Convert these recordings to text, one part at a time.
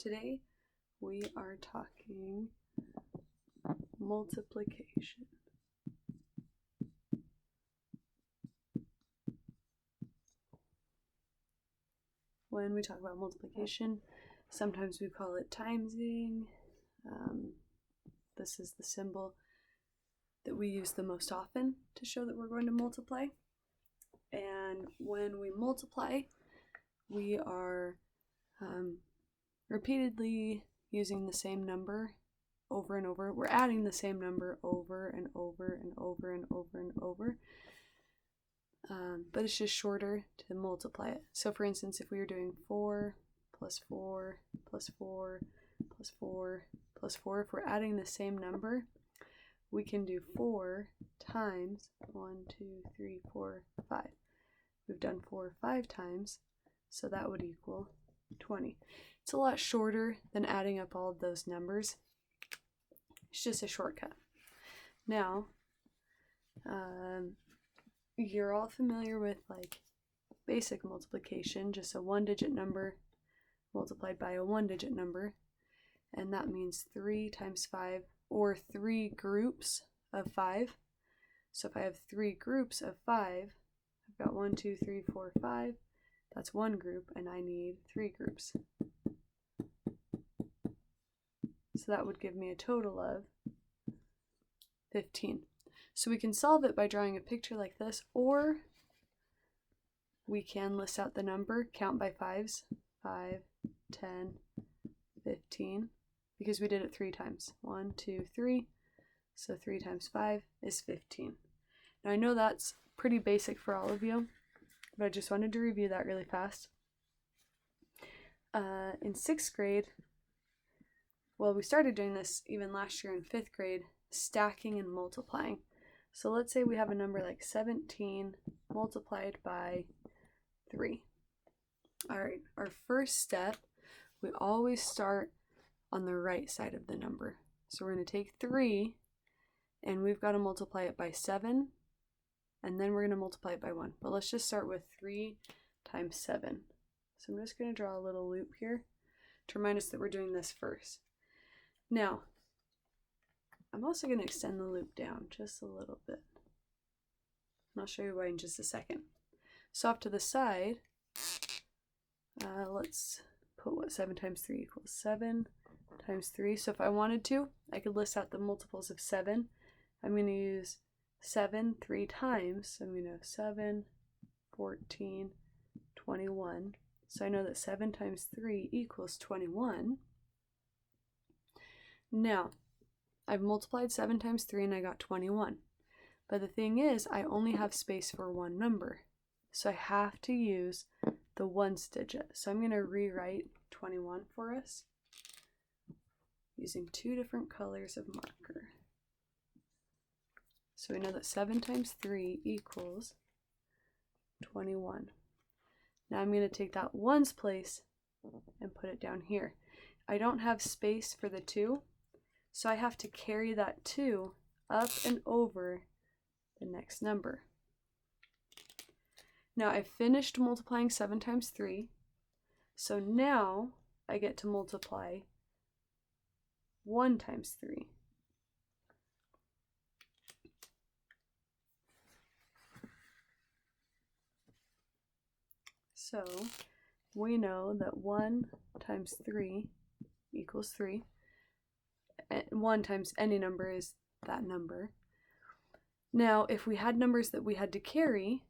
Today we are talking multiplication. When we talk about multiplication, sometimes we call it timesing. This is the symbol that we use the most often to show that we're going to multiply. And when we multiply, we are repeatedly using the same number over and over. We're adding the same number over and over and over and over and over. But it's just shorter to multiply it. So for instance, if we were doing 4 plus 4 plus 4 plus 4 plus 4, if we're adding the same number, we can do 4 times 1, 2, 3, 4, 5. We've done 4 5 times, so that would equal 20. It's a lot shorter than adding up all of those numbers. It's just a shortcut. Now, you're all familiar with like basic multiplication, just a 1-digit number multiplied by a 1-digit number, and that means 3 times 5, or 3 groups of 5. So if I have 3 groups of 5, I've got 1, 2, 3, 4, 5. That's one group, and I need 3 groups. So that would give me a total of 15. So we can solve it by drawing a picture like this, or we can list out the number, count by 5s, 5, 10, 15, because we did it 3 times. 1, 2, 3. So 3 times 5 is 15. Now I know that's pretty basic for all of you, but I just wanted to review that really fast. In 6th grade, well, we started doing this even last year in 5th grade, stacking and multiplying. So let's say we have a number like 17 multiplied by 3. All right, our first step, we always start on the right side of the number. So we're going to take 3, and we've got to multiply it by 7, and then we're going to multiply it by 1. But let's just start with 3 times 7. So I'm just going to draw a little loop here to remind us that we're doing this first. Now, I'm also going to extend the loop down just a little bit. And I'll show you why in just a second. So off to the side, let's put what 7 times 3 equals. 7 times 3. So if I wanted to, I could list out the multiples of 7. I'm going to use 7 3 times. So I'm going to have 7, 14, 21. So I know that 7 times 3 equals 21. Now, I've multiplied 7 times 3 and I got 21. But the thing is, I only have space for one number. So I have to use the ones digit. So I'm going to rewrite 21 for us using 2 different colors of marker. So we know that 7 times 3 equals 21. Now I'm going to take that ones place and put it down here. I don't have space for the 2, so I have to carry that 2 up and over the next number. Now I've finished multiplying 7 times 3, so now I get to multiply 1 times 3. So we know that 1 times 3 equals 3. 1 times any number is that number. Now, if we had numbers that we had to carry,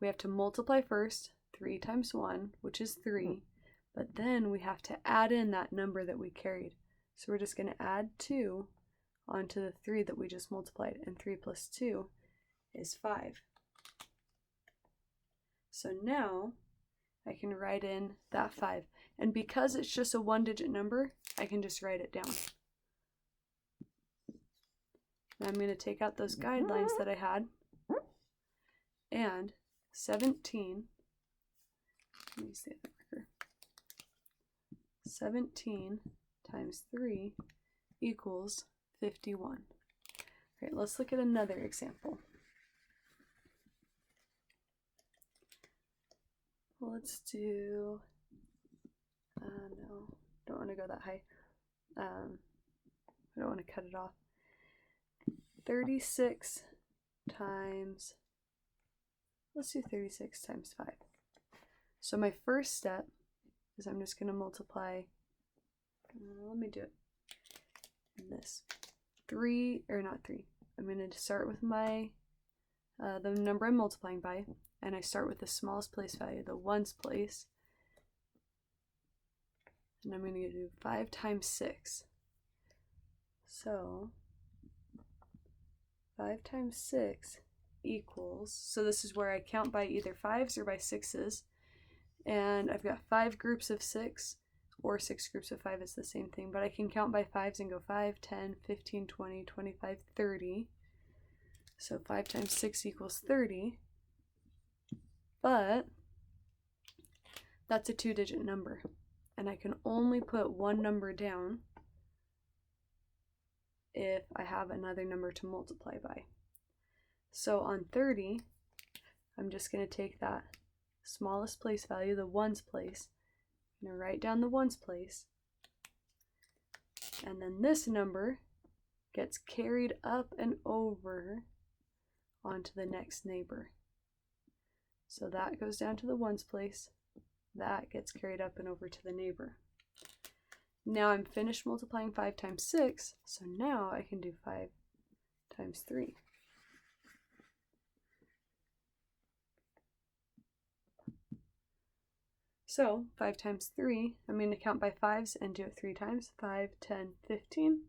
we have to multiply first, 3 times 1, which is 3, but then we have to add in that number that we carried. So we're just going to add 2 onto the 3 that we just multiplied, and 3 plus 2 is 5. So now I can write in that 5. And because it's just a 1-digit number, I can just write it down. Now I'm going to take out those guidelines that I had, and 17, let me save the marker, 17 times 3 equals 51. All right, let's look at another example. Let's do, no, don't want to go that high. I don't want to cut it off. 36 times, let's do 36 times 5. So my first step is I'm just going to multiply, let me do it in this. 3, or not 3. I'm going to start with my, the number I'm multiplying by, and I start with the smallest place value, the ones place. And I'm going to do 5 times 6. So 5 times 6 equals, so this is where I count by either 5s or by 6s. And I've got 5 groups of 6, or 6 groups of 5 is the same thing, but I can count by 5s and go 5, 10, 15, 20, 25, 30. So 5 times 6 equals 30. But that's a 2-digit number, and I can only put one number down if I have another number to multiply by. So on 30, I'm just going to take that smallest place value, the ones place, I'm going to write down the ones place, and then this number gets carried up and over onto the next neighbor. So that goes down to the ones place, that gets carried up and over to the neighbor. Now I'm finished multiplying 5 times 6, so now I can do 5 times 3. So 5 times 3, I'm going to count by 5s and do it 3 times. 5, 10, 15.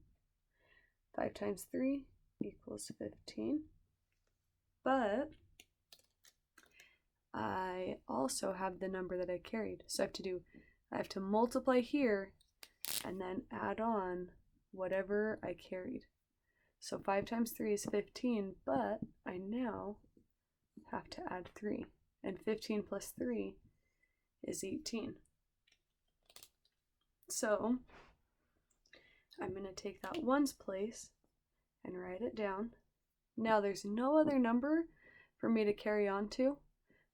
5 times 3 equals 15. But I also have the number that I carried. So I have to multiply here and then add on whatever I carried. So 5 times 3 is 15, but I now have to add 3. And 15 plus 3 is 18. So I'm going to take that ones place and write it down. Now there's no other number for me to carry on to,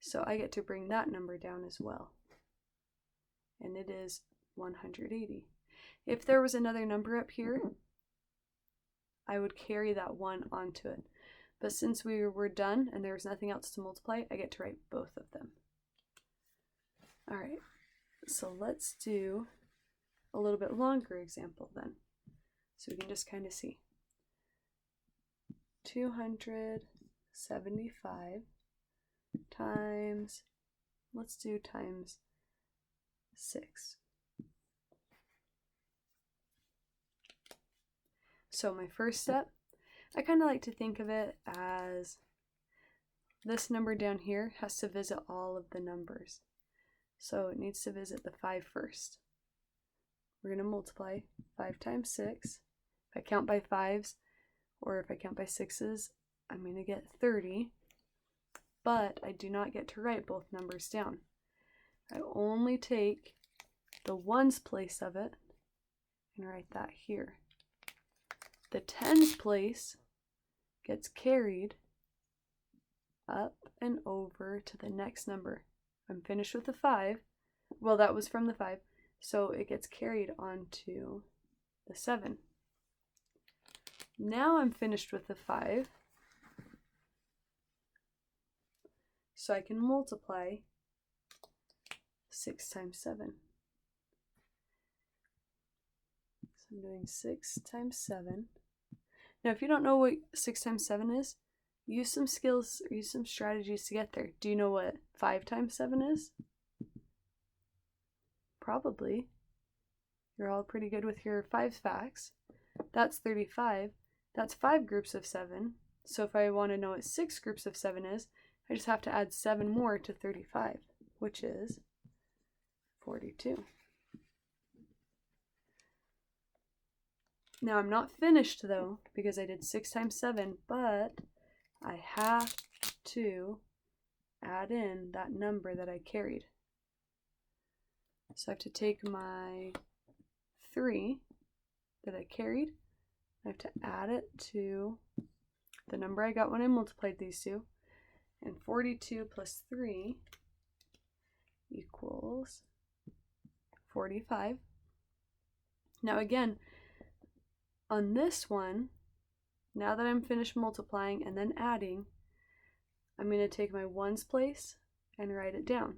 so I get to bring that number down as well. And it is 180. If there was another number up here, I would carry that 1 onto it. But since we were done and there was nothing else to multiply, I get to write both of them. All right, so let's do a little bit longer example then, so we can just kind of see. 275 times, let's do times 6. So my first step, I kind of like to think of it as this number down here has to visit all of the numbers. So it needs to visit the 5 first. We're going to multiply 5 times 6. If I count by 5s or if I count by 6s, I'm going to get 30. But I do not get to write both numbers down. I only take the ones place of it and write that here. The tens place gets carried up and over to the next number. I'm finished with the 5. Well, that was from the 5, so it gets carried on to the 7. Now I'm finished with the 5, so I can multiply 6 times 7. So I'm doing 6 times 7. Now, if you don't know what 6 times 7 is, use some skills, or use some strategies to get there. Do you know what 5 times 7 is? Probably. You're all pretty good with your 5 facts. That's 35. That's 5 groups of 7. So if I want to know what 6 groups of 7 is, I just have to add 7 more to 35, which is 42. Now I'm not finished though, because I did 6 times 7, but I have to add in that number that I carried. So I have to take my 3 that I carried, I have to add it to the number I got when I multiplied these two, and 42 plus 3 equals 45. Now again, on this one, now that I'm finished multiplying and then adding, I'm going to take my ones place and write it down.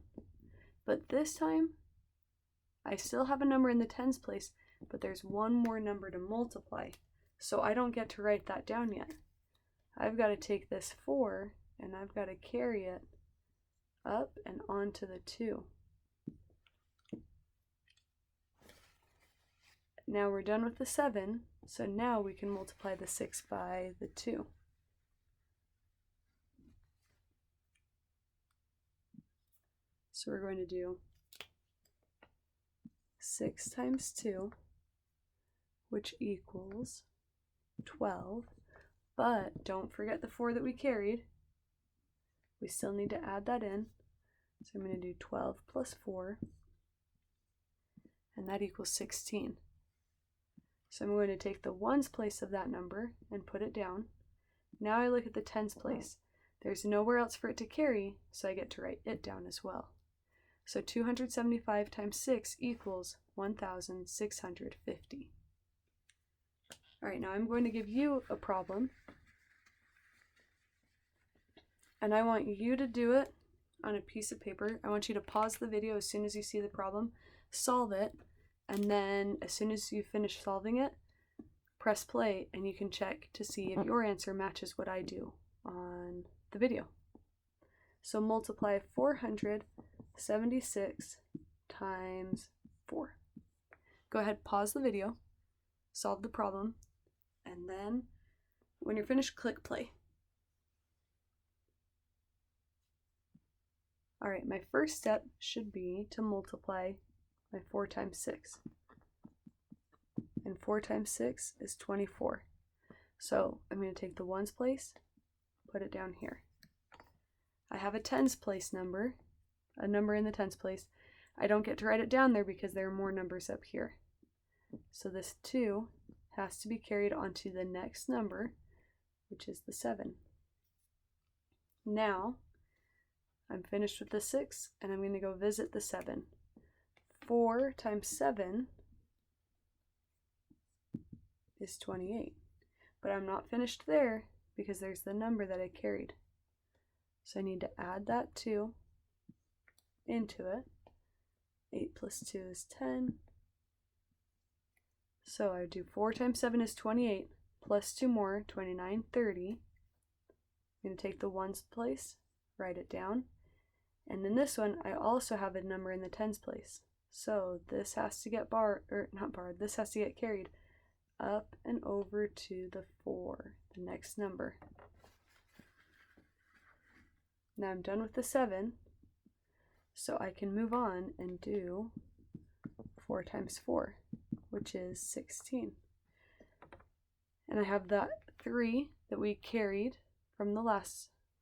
But this time, I still have a number in the tens place, but there's one more number to multiply. So I don't get to write that down yet. I've got to take this 4 and I've got to carry it up and onto the 2. Now we're done with the 7, so now we can multiply the 6 by the 2. So we're going to do 6 times 2, which equals 12, but don't forget the 4 that we carried. We still need to add that in. So I'm going to do 12 plus 4, and that equals 16. So I'm going to take the ones place of that number and put it down. Now I look at the tens place. There's nowhere else for it to carry, so I get to write it down as well. So 275 times 6 equals 1,650. All right, now I'm going to give you a problem. And I want you to do it on a piece of paper. I want you to pause the video as soon as you see the problem, solve it, and then as soon as you finish solving it, press play and you can check to see if your answer matches what I do on the video. So multiply 476 times 4. Go ahead, pause the video, solve the problem, and then when you're finished, click play. All right, my first step should be to multiply my 4 times 6. And 4 times 6 is 24. So I'm going to take the ones place, put it down here. I have a tens place number, a number in the tens place. I don't get to write it down there because there are more numbers up here. So this 2 has to be carried onto the next number, which is the 7. Now, I'm finished with the 6, and I'm going to go visit the 7. 4 times 7 is 28. But I'm not finished there because there's the number that I carried. So I need to add that 2 into it. 8 plus 2 is 10. So I do 4 times 7 is 28, plus 2 more, 29, 30. I'm going to take the ones place, write it down. And in this one, I also have a number in the tens place. So this has to get this has to get carried up and over to the 4, the next number. Now I'm done with the 7, so I can move on and do 4 times 4, which is 16. And I have that 3 that we carried from when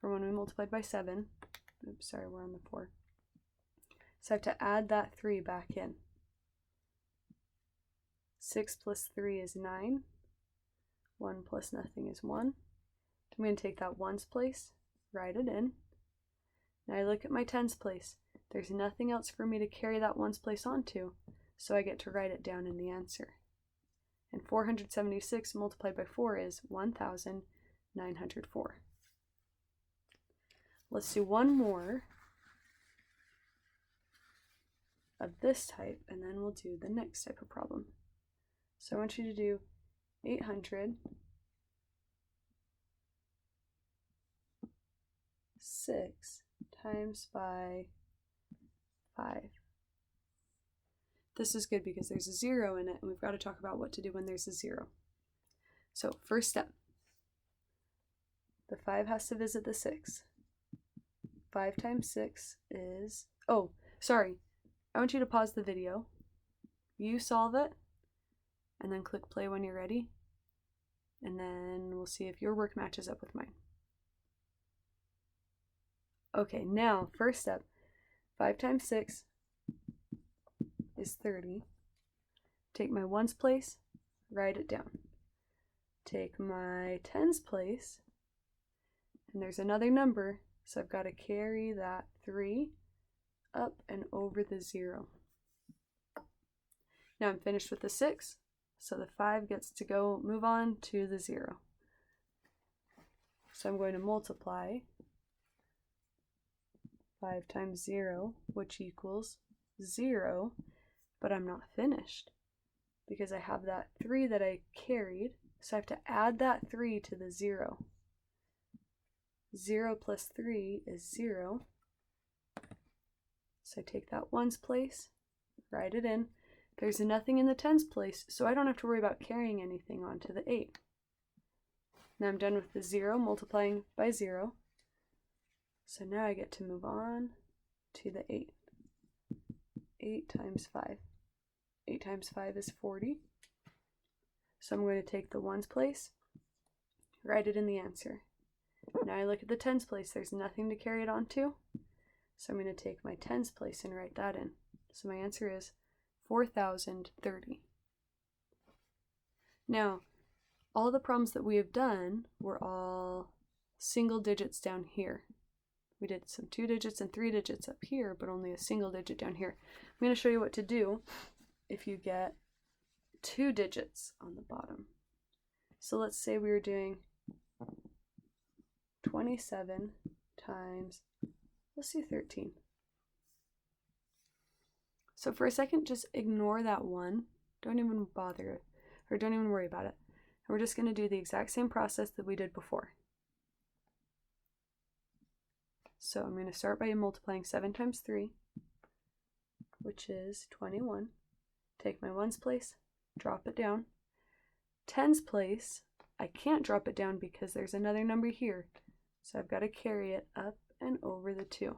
we multiplied by 7. Oops, sorry, we're on the 4. So I have to add that 3 back in. 6 plus 3 is 9. 1 plus nothing is 1. I'm going to take that ones place, write it in. Now I look at my tens place. There's nothing else for me to carry that ones place onto, so I get to write it down in the answer. And 476 multiplied by 4 is 1,904. Let's do one more of this type, and then we'll do the next type of problem. So I want you to do 806 times by 5. This is good because there's a 0 in it, and we've got to talk about what to do when there's a 0. So first step, the 5 has to visit the 6. 5 times 6 is, oh, sorry, I want you to pause the video, you solve it, and then click play when you're ready, and then we'll see if your work matches up with mine. Okay, now, first step, 5 times 6 is 30. Take my ones place, write it down. Take my tens place, and there's another number, so I've got to carry that 3 up and over the 0. Now I'm finished with the 6, So the 5 gets to go move on to the 0. So I'm going to multiply 5 times 0, which equals 0, but I'm not finished because I have that 3 that I carried, so I have to add that 3 to the 0. 0 plus 3 is 0. So I take that ones place, write it in. There's nothing in the tens place, so I don't have to worry about carrying anything onto the 8. Now I'm done with the 0 multiplying by 0. So now I get to move on to the 8. 8 times 5. 8 times 5 is 40. So I'm going to take the ones place, write it in the answer. Now I look at the tens place, there's nothing to carry it on to. So I'm going to take my tens place and write that in. So my answer is 4,030. Now, all the problems that we have done were all single digits down here. We did some 2 digits and 3 digits up here, but only a single digit down here. I'm going to show you what to do if you get 2 digits on the bottom. So let's say we were doing 27 times, let's do 13. So for a second, just ignore that 1. Don't even bother, or don't even worry about it. And we're just going to do the exact same process that we did before. So I'm going to start by multiplying 7 times 3, which is 21. Take my ones place, drop it down. Tens place, I can't drop it down because there's another number here. So I've got to carry it up and over the 2.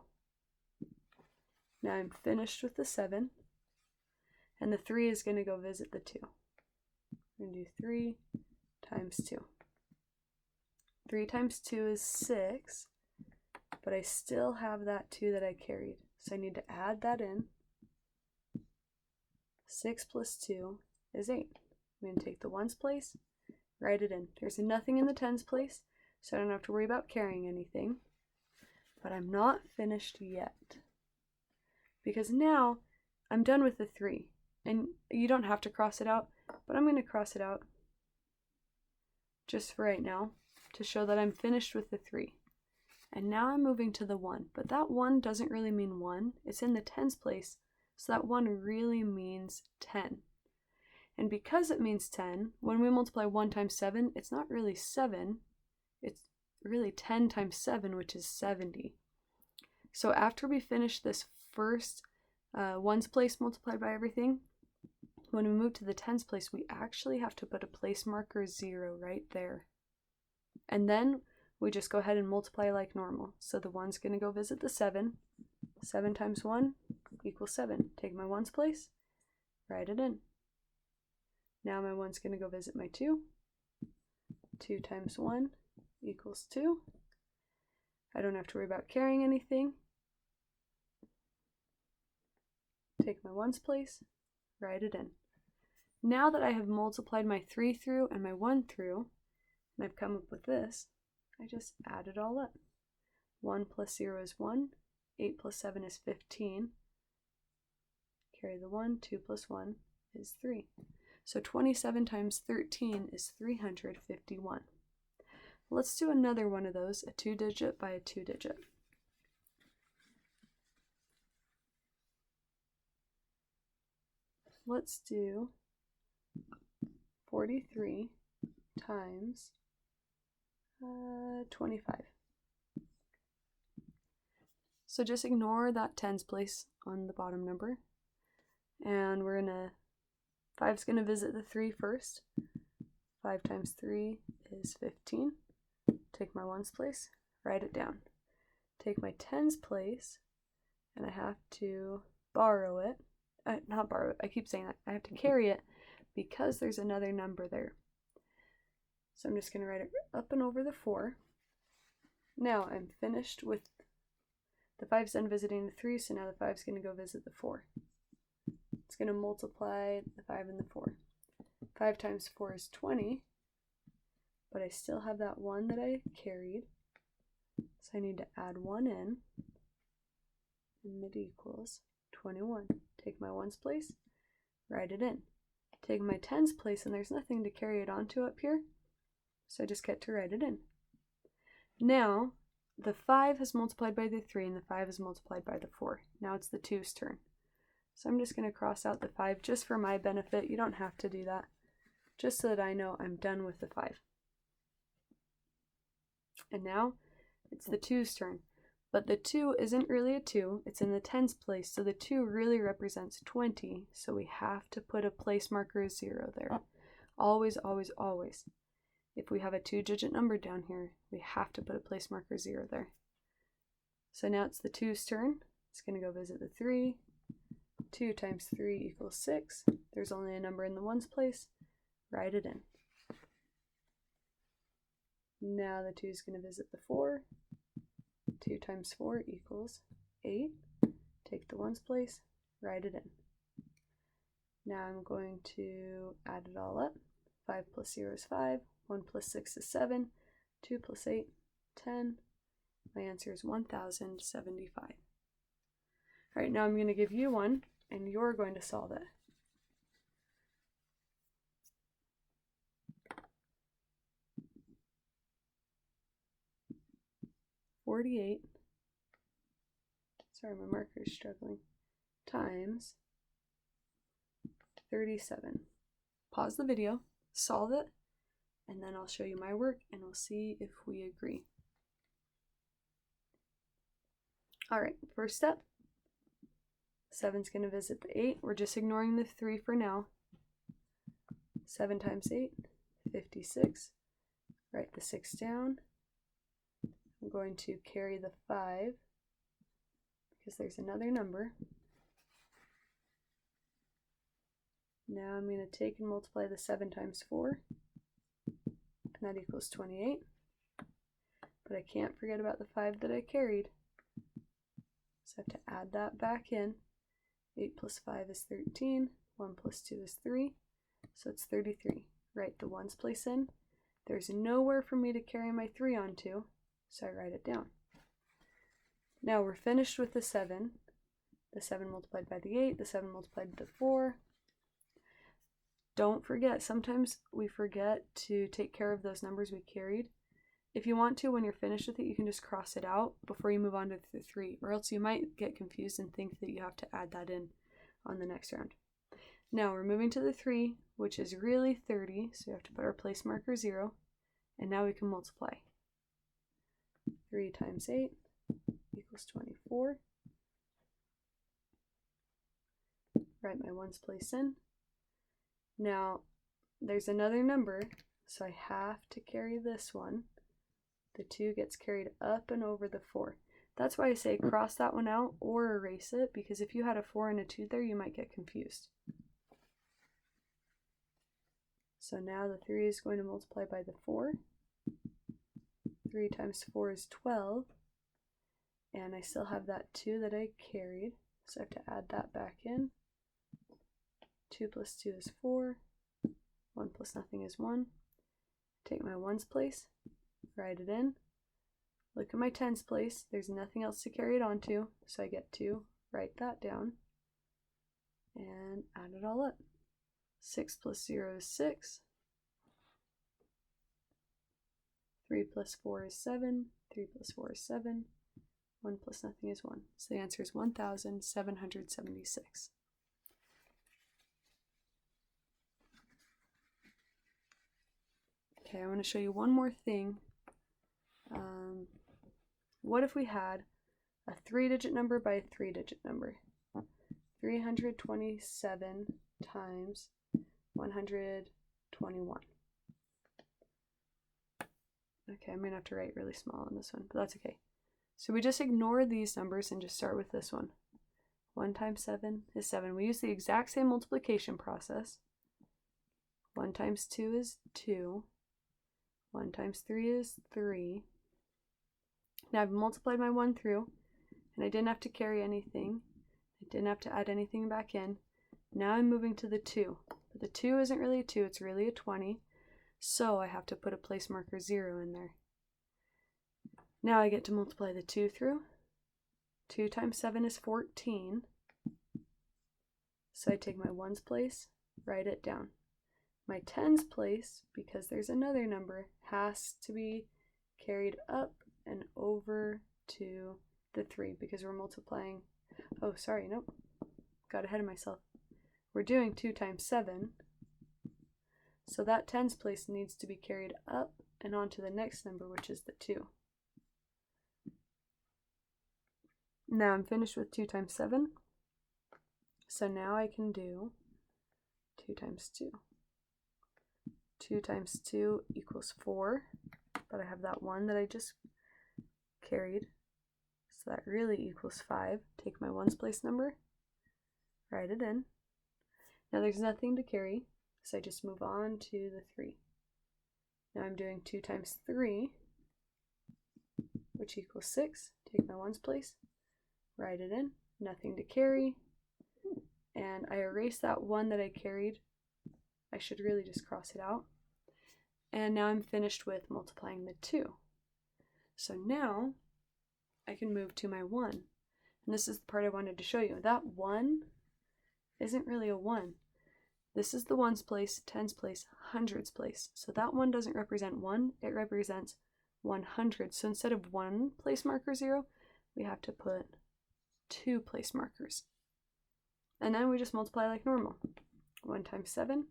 Now I'm finished with the 7, and the 3 is going to go visit the 2. We're going to do 3 times 2. 3 times 2 is 6, but I still have that 2 that I carried. So I need to add that in. 6 plus 2 is 8. I'm going to take the ones place, write it in. There's nothing in the tens place, so I don't have to worry about carrying anything. But I'm not finished yet, because now I'm done with the 3. And you don't have to cross it out, but I'm going to cross it out just for right now to show that I'm finished with the 3. And now I'm moving to the 1, but that 1 doesn't really mean 1. It's in the tens place, so that 1 really means 10. And because it means 10, when we multiply 1 times 7, it's not really 7, it's really 10 times 7, which is 70. So after we finish this first ones place multiplied by everything, when we move to the tens place, we actually have to put a place marker 0 right there. And then we just go ahead and multiply like normal. So the 1's going to go visit the 7. 7 times 1 equals 7. Take my ones place, write it in. Now my 1's going to go visit my 2. 2 times 1 equals 2. I don't have to worry about carrying anything. Take my ones place, write it in. Now that I have multiplied my 3 through and my 1 through, and I've come up with this, I just add it all up. 1 plus 0 is 1. 8 plus 7 is 15. Carry the 1. 2 plus 1 is 3. So 27 times 13 is 351. Let's do another one of those, a 2-digit by a 2-digit. Let's do 43 times 25. So just ignore that tens place on the bottom number. And we're gonna, 5's gonna visit the 3 first. 5 times 3 is 15. Take my ones place, write it down. Take my tens place, and I have to borrow it. Not borrow it, I keep saying that. I have to carry it because there's another number there. So I'm just going to write it up and over the 4. Now I'm finished with the 5's done visiting the 3, so now the 5's going to go visit the 4. It's going to multiply the 5 and the 4. 5 times 4 is 20, but I still have that 1 that I carried, so I need to add 1 in, and it equals 21. Take my ones place, write it in. take my tens place, and there's nothing to carry it onto up here, so I just get to write it in. Now, the 5 is multiplied by the 3, and the 5 is multiplied by the 4. Now it's the 2's turn. So I'm just going to cross out the 5 just for my benefit. You don't have to do that, just so that I know I'm done with the 5. And now it's the 2's turn. But the 2 isn't really a 2, it's in the tens place, so the 2 really represents 20, so we have to put a place marker 0 there. Always, always, always. If we have a 2-digit number down here, we have to put a place marker 0 there. So now it's the 2's turn. It's going to go visit the 3. 2 times 3 equals 6. There's only a number in the 1's place. Write it in. Now the 2 is going to visit the 4. 2 times 4 equals 8. Take the 1's place, write it in. Now I'm going to add it all up. 5 plus 0 is 5. 1 plus 6 is 7. 2 plus 8, 10. My answer is 1,075. All right, now I'm going to give you one, and you're going to solve it. Sorry, my marker is struggling, times 37. Pause the video, solve it, and then I'll show you my work and we'll see if we agree. All right, first step, 7's going to visit the 8. We're just ignoring the 3 for now. 7 times 8, 56. Write the 6 down. I'm going to carry the 5 because there's another number. Now I'm going to take and multiply the 7 times 4, and that equals 28. But I can't forget about the 5 that I carried, so I have to add that back in. 8 plus 5 is 13, 1 plus 2 is 3, so it's 33. Write the 1's place in. There's nowhere for me to carry my 3 onto, so I write it down. Now we're finished with the 7 multiplied by the 8, the 7 multiplied by the 4. Don't forget, sometimes we forget to take care of those numbers we carried. If you want to, when you're finished with it, you can just cross it out before you move on to the 3, or else you might get confused and think that you have to add that in on the next round. Now we're moving to the 3, which is really 30, so we have to put our place marker 0, and now we can multiply. 3 times 8 equals 24. Write my 1's place in. Now there's another number, so I have to carry this one. The 2 gets carried up and over the 4. That's why I say cross that one out or erase it, because if you had a 4 and a 2 there, you might get confused. So now the 3 is going to multiply by the 4. 3 times 4 is 12. And I still have that 2 that I carried, so I have to add that back in. 2 plus 2 is 4. 1 plus nothing is 1. Take my 1's place, write it in. Look at my 10's place. There's nothing else to carry it onto, so I get 2. Write that down. And add it all up. 6 plus 0 is 6. 3 plus 4 is 7. 3 plus 4 is 7. 1 plus nothing is 1. So the answer is 1,776. Okay, I want to show you one more thing. What if we had a 3-digit number by a 3-digit number? 327 times 121. Okay, I'm going to have to write really small on this one, but that's okay. So we just ignore these numbers and just start with this one. 1 times 7 is 7. We use the exact same multiplication process. 1 times 2 is 2. 1 times 3 is 3. Now I've multiplied my 1 through, and I didn't have to carry anything. I didn't have to add anything back in. Now I'm moving to the 2. But the 2 isn't really a 2, it's really a 20. So I have to put a place marker 0 in there. Now I get to multiply the 2 through. 2 times 7 is 14. So I take my 1's place, write it down. My tens place, because there's another number, has to be carried up and over to the 3 because we're multiplying. Oh, sorry, nope. Got ahead of myself. We're doing 2 times 7. So that tens place needs to be carried up and on to the next number, which is the 2. Now I'm finished with 2 times 7. So now I can do 2 times 2. 2 times 2 equals 4, but I have that 1 that I just carried. So that really equals 5. Take my ones place number, write it in. Now there's nothing to carry, so I just move on to the 3. Now I'm doing 2 times 3, which equals 6. Take my ones place, write it in. Nothing to carry. And I erase that 1 that I carried. I should really just cross it out. And now I'm finished with multiplying the 2. So now I can move to my 1. And this is the part I wanted to show you. That 1 isn't really a 1. This is the ones place, tens place, hundreds place. So that 1 doesn't represent 1, it represents 100. So instead of 1 place marker 0, we have to put 2 place markers. And then we just multiply like normal. 1 times 7,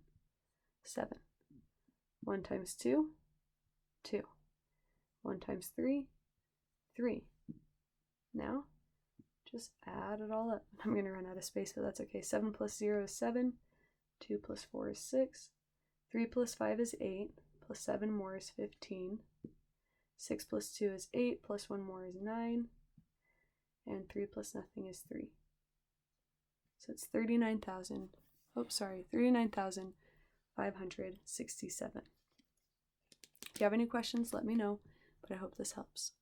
7. 1 times 2, 2. 1 times 3, 3. Now, just add it all up. I'm going to run out of space, but that's okay. 7 plus 0 is 7. 2 plus 4 is 6. 3 plus 5 is 8. Plus 7 more is 15. 6 plus 2 is 8. Plus 1 more is 9. And 3 plus nothing is 3. So it's 39,567. If you have any questions, let me know, but I hope this helps.